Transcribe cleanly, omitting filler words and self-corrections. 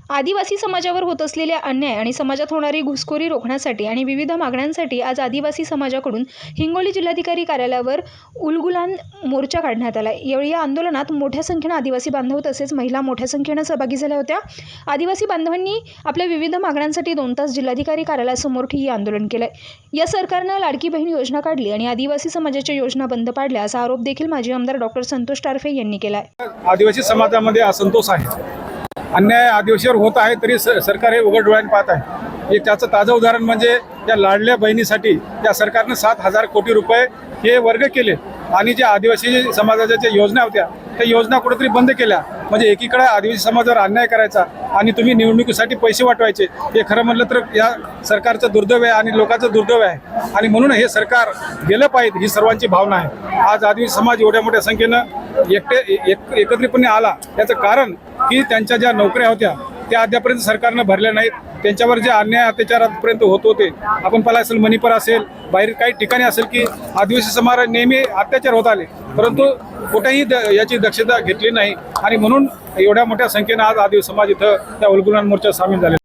आदिवासी समाजावर होत असलेल्या अन्याय आणि समाजात होणारी घुसखोरी रोखण्यासाठी आणि विविध मागण्यांसाठी आज आदिवासी समाजाकडून हिंगोली जिल्हाधिकारी कार्यालयावर उलगुलान मोर्चा काढण्यात आला। यावेळी या आंदोलनात मोठ्या संख्येने आदिवासी बांधव तसेच महिला मोठ्या संख्येने सहभागी झाल्या होत्या। आदिवासी बांधवांनी आपल्या विविध मागण्यांसाठी 2 तास जिल्हाधिकारी कार्यालयासमोर ठिय्या आंदोलन केले। या सरकारने लाडकी बहीण योजना काढली आणि आदिवासी समाजाच्या योजना बंद पाडल्या असा आरोप देखील माजी आमदार डॉक्टर संतोष टारफे यांनी केला आहे। आदिवासी समाजामध्ये असंतोष आहे, अन्याय आदिवासीवर होत आहे तरी सरकार हे उघड डोळ्याने पाहत आहे। त्याचं ताजं उदाहरण म्हणजे या लाडल्या बहिणीसाठी या सरकारने 7,000 कोटी रुपये हे वर्ग केले आणि ज्या आदिवासी समाजाच्या ज्या योजना होत्या त्या योजना कुठेतरी बंद केल्या। म्हणजे एकीकडे आदिवासी समाजावर अन्याय करायचा आणि तुम्ही निवडणुकीसाठी पैसे वाटवायचे, हे खरं म्हणलं तर या सरकारचं दुर्दैव आहे आणि लोकांचं दुर्दैव आहे आणि म्हणून हे सरकार गेलं पाहिजे ही सर्वांची भावना आहे। आज आदिवासी समाज एवढ्या मोठ्या संख्येनं एकत्रितपणे आला, याचं कारण की त्यांच्या ज्या नोकऱ्या होत्या त्या अद्यापर्यंत सरकारनं भरल्या नाहीत। त्यांच्यावर जे अन्याय अत्याचार आजपर्यंत होत होते, आपण पाहिलं असेल मणिपूर असेल, बाहेर काही ठिकाणी असेल की आदिवासी समाजावर नेहमी अत्याचार होत आले, परंतु कुठेही याची दक्षता घेतली नाही आणि म्हणून एवढ्या मोठ्या संख्येनं आज आदिवासी समाज इथं त्या उलगुलान मोर्चात सामील झाले।